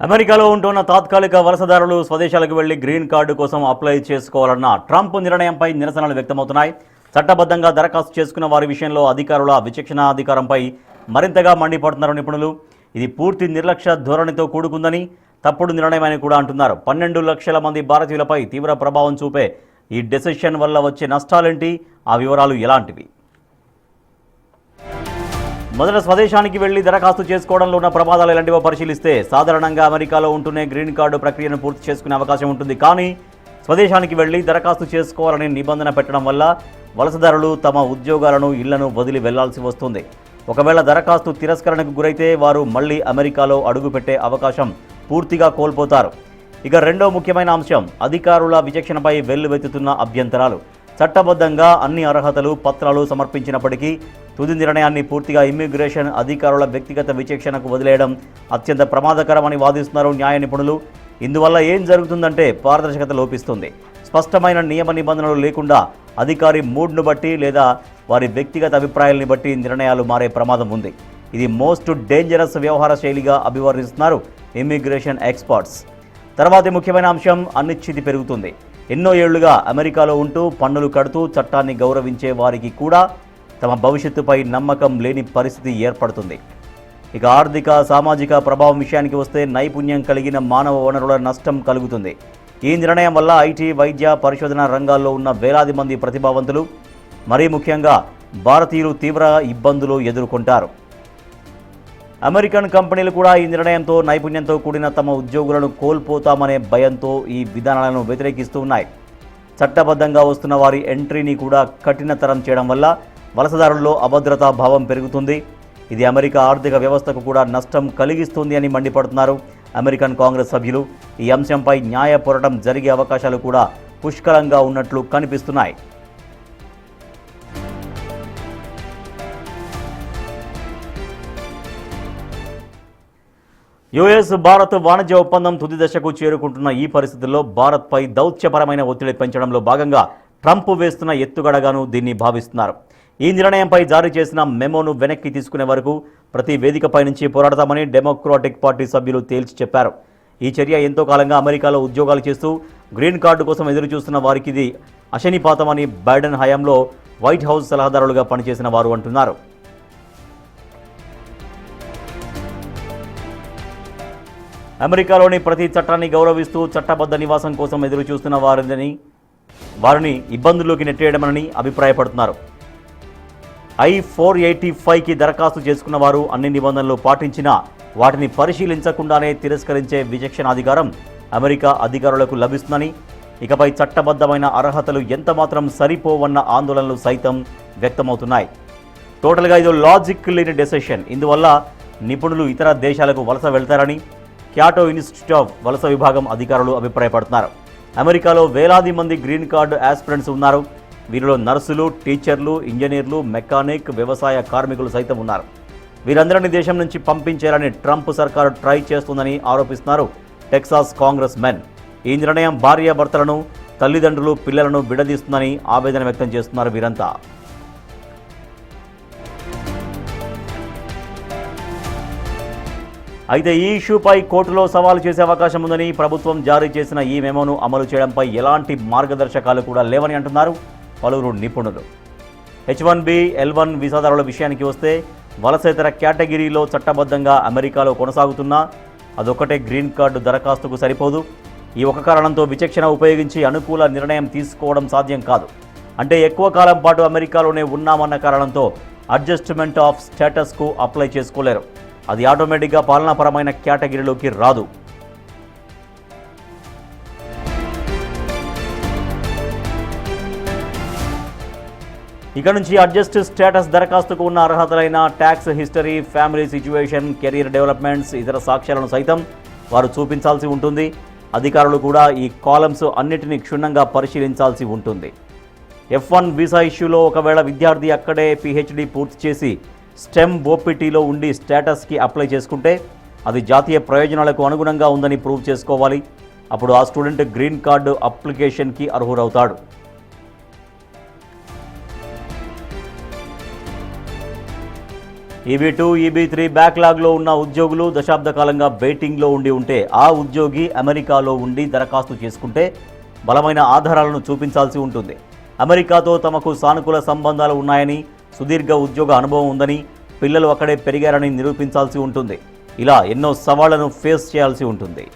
అమెరికాలో ఉంటున్న తాత్కాలిక వలసదారులు స్వదేశాలకు వెళ్లి గ్రీన్ కార్డు కోసం అప్లై చేసుకోవాలన్న ట్రంప్ నిర్ణయంపై నిరసనలు వ్యక్తమవుతున్నాయి. చట్టబద్ధంగా దరఖాస్తు చేసుకున్న వారి విషయంలో అధికారుల విచక్షణాధికారంపై మరింతగా మండిపడుతున్నారు నిపుణులు. ఇది పూర్తి నిర్లక్ష్య ధోరణితో కూడుకుందని, తప్పుడు నిర్ణయమని కూడా అంటున్నారు. 12 లక్షల మంది భారతీయులపై తీవ్ర ప్రభావం చూపే ఈ డెసిషన్ వల్ల వచ్చే నష్టాలేంటి, ఆ వివరాలు ఎలాంటివి? మొదట స్వదేశానికి వెళ్లి దరఖాస్తు చేసుకోవడంలో ఉన్న ప్రమాదాలు ఎలాంటివో పరిశీలిస్తే, సాధారణంగా అమెరికాలో ఉంటూనే గ్రీన్ కార్డు ప్రక్రియను పూర్తి చేసుకునే అవకాశం ఉంటుంది. కానీ స్వదేశానికి వెళ్లి దరఖాస్తు చేసుకోవాలని నిబంధన పెట్టడం వల్ల వలసదారులు తమ ఉద్యోగాలను, ఇళ్లను వదిలి వెళ్లాల్సి వస్తుంది. ఒకవేళ దరఖాస్తు తిరస్కరణకు గురైతే వారు మళ్లీ అమెరికాలో అడుగుపెట్టే అవకాశం పూర్తిగా కోల్పోతారు. ఇక రెండో ముఖ్యమైన అంశం, అధికారుల విచక్షణపై వెల్లువెత్తుతున్న అభ్యంతరాలు. చట్టబద్ధంగా అన్ని అర్హతలు, పత్రాలు సమర్పించినప్పటికీ తుది నిర్ణయాన్ని పూర్తిగా ఇమ్మిగ్రేషన్ అధికారుల వ్యక్తిగత విచక్షణకు వదిలేయడం అత్యంత ప్రమాదకరమని వాదిస్తున్నారు న్యాయ నిపుణులు. ఇందువల్ల ఏం జరుగుతుందంటే పారదర్శకత లోపిస్తుంది. స్పష్టమైన నియమ నిబంధనలు లేకుండా అధికారి మూడ్ను బట్టి లేదా వారి వ్యక్తిగత అభిప్రాయాల్ని బట్టి నిర్ణయాలు మారే ప్రమాదం ఉంది. ఇది మోస్ట్ డేంజరస్ వ్యవహార శైలిగా అభివర్ణిస్తున్నారు ఇమ్మిగ్రేషన్ ఎక్స్పర్ట్స్. తర్వాతి ముఖ్యమైన అంశం, అనిశ్చితి పెరుగుతుంది. ఎన్నో ఏళ్లుగా అమెరికాలో ఉంటూ పన్నులు కడుతూ చట్టాన్ని గౌరవించే వారికి కూడా తమ భవిష్యత్తుపై నమ్మకం లేని పరిస్థితి ఏర్పడుతుంది. ఇక ఆర్థిక, సామాజిక ప్రభావం విషయానికి వస్తే నైపుణ్యం కలిగిన మానవ వనరుల నష్టం కలుగుతుంది. ఈ నిర్ణయం వల్ల ఐటీ, వైద్య, పరిశోధన రంగాల్లో ఉన్న వేలాది మంది ప్రతిభావంతులు, మరీ ముఖ్యంగా భారతీయులు తీవ్ర ఇబ్బందులు ఎదుర్కొంటారు. అమెరికన్ కంపెనీలు కూడా ఈ నిర్ణయంతో నైపుణ్యంతో కూడిన తమ ఉద్యోగులను కోల్పోతామనే భయంతో ఈ విధానాలను వ్యతిరేకిస్తూ ఉన్నాయి. చట్టబద్ధంగా వస్తున్న వారి ఎంట్రీని కూడా కఠినతరం చేయడం వల్ల వలసదారుల్లో అభద్రతా భావం పెరుగుతుంది. ఇది అమెరికా ఆర్థిక వ్యవస్థకు కూడా నష్టం కలిగిస్తుంది అని మండిపడుతున్నారు అమెరికన్ కాంగ్రెస్ సభ్యులు. ఈ అంశంపై న్యాయ పోరాటం జరిగే అవకాశాలు కూడా పుష్కలంగా ఉన్నట్లు కనిపిస్తున్నాయి. యుఎస్ భారత్ వాణిజ్య ఒప్పందం తుది దశకు చేరుకుంటున్న ఈ పరిస్థితుల్లో భారత్పై దౌత్యపరమైన ఒత్తిడి పెంచడంలో భాగంగా ట్రంప్ వేస్తున్న ఎత్తుగడగాను దీన్ని భావిస్తున్నారు. ఈ నిర్ణయంపై జారీ చేసిన మెమోను వెనక్కి తీసుకునే వరకు ప్రతి వేదికపై నుంచి పోరాడతామని డెమోక్రాటిక్ పార్టీ సభ్యులు తేల్చి చెప్పారు. ఈ చర్య ఎంతో కాలంగా అమెరికాలో ఉద్యోగాలు చేస్తూ గ్రీన్ కార్డు కోసం ఎదురుచూస్తున్న వారికి ఇది అశనిపాతమని బైడెన్ హయాంలో వైట్ హౌస్ సలహాదారులుగా పనిచేసిన వారు అంటున్నారు. అమెరికాలోని ప్రతి చట్టాన్ని గౌరవిస్తూ చట్టబద్ధ నివాసం కోసం ఎదురుచూస్తున్న వారిని ఇబ్బందుల్లోకి నెట్టేయడమని అభిప్రాయపడుతున్నారు. I-485కి దరఖాస్తు చేసుకున్న వారు అన్ని నిబంధనలు పాటించినా వాటిని పరిశీలించకుండానే తిరస్కరించే విచక్షణాధికారం అమెరికా అధికారులకు లభిస్తుందని, ఇకపై చట్టబద్ధమైన అర్హతలు ఎంతమాత్రం సరిపోవన్న ఆందోళనలు సైతం వ్యక్తమవుతున్నాయి. టోటల్గా ఇది లాజిక్ లేని డెసిషన్. ఇందువల్ల నిపుణులు ఇతర దేశాలకు వలస వెళ్తారని క్యాటో ఇన్స్టిట్యూట్ ఆఫ్ వలస విభాగం అధికారులు అభిప్రాయపడుతున్నారు. అమెరికాలో వేలాది మంది గ్రీన్ కార్డు ఆస్పిరెంట్స్ ఉన్నారు. వీరిలో నర్సులు, టీచర్లు, ఇంజనీర్లు, మెకానిక్, వ్యవసాయ కార్మికులు సైతం ఉన్నారు. వీరందరినీ దేశం నుంచి పంపించేయాలని ట్రంప్ సర్కారు ట్రై చేస్తుందని ఆరోపిస్తున్నారు టెక్సాస్ కాంగ్రెస్ మెన్. ఈ నిర్ణయం భార్యాభర్తలను, తల్లిదండ్రులు, పిల్లలను విడదీస్తుందని ఆవేదన వ్యక్తం చేస్తున్నారు వీరంతా. అయితే ఈ ఇష్యూపై కోర్టులో సవాలు చేసే అవకాశం ఉందని, ప్రభుత్వం జారీ చేసిన ఈ మెమోను అమలు చేయడంపై ఎలాంటి మార్గదర్శకాలు కూడా లేవని అంటున్నారు పలువురు నిపుణులు. H-1B, L-1 వీసాదారుల విషయానికి వస్తే వలసేతర కేటగిరీలో చట్టబద్ధంగా అమెరికాలో కొనసాగుతున్నా అదొక్కటే గ్రీన్ కార్డు దరఖాస్తుకు సరిపోదు. ఈ ఒక కారణంతో విచక్షణ ఉపయోగించి అనుకూల నిర్ణయం తీసుకోవడం సాధ్యం కాదు. అంటే ఎక్కువ కాలం పాటు అమెరికాలోనే ఉన్నామన్న కారణంతో అడ్జస్ట్మెంట్ ఆఫ్ స్టేటస్కు అప్లై చేసుకోలేరు. అది ఆటోమేటిక్గా పాలనాపరమైన కేటగిరీలోకి రాదు. ఇక నుంచి అడ్జస్ట్ స్టేటస్ దరఖాస్తుకు ఉన్న అర్హతలైన tax history, family situation, career developments, ఇతర సాక్ష్యాలను సైతం వారు చూపించాల్సి ఉంటుంది. అధికారులు కూడా ఈ కాలమ్స్ అన్నిటినీ క్షుణ్ణంగా పరిశీలించాల్సి ఉంటుంది. F-1 వీసా ఇష్యూలో ఒకవేళ విద్యార్థి అక్కడే PhD పూర్తి చేసి స్టెమ్ OPTలో ఉండి స్టేటస్కి అప్లై చేసుకుంటే అది జాతీయ ప్రయోజనాలకు అనుగుణంగా ఉందని ప్రూవ్ చేసుకోవాలి. అప్పుడు ఆ స్టూడెంట్ గ్రీన్ కార్డు అప్లికేషన్కి అర్హురవుతాడు. EB2, EB3 బ్యాక్లాగ్లో ఉన్న ఉద్యోగులు దశాబ్ద కాలంగా వెయిటింగ్లో ఉంటే ఆ ఉద్యోగి అమెరికాలో ఉండి దరఖాస్తు చేసుకుంటే బలమైన ఆధారాలను చూపించాల్సి ఉంటుంది. అమెరికాతో తమకు సానుకూల సంబంధాలు ఉన్నాయని, సుదీర్ఘ ఉద్యోగ అనుభవం ఉందని, పిల్లలు అక్కడే పెరిగారని నిరూపించాల్సి ఉంటుంది. ఇలా ఎన్నో సవాళ్లను ఫేస్ చేయాల్సి ఉంటుంది.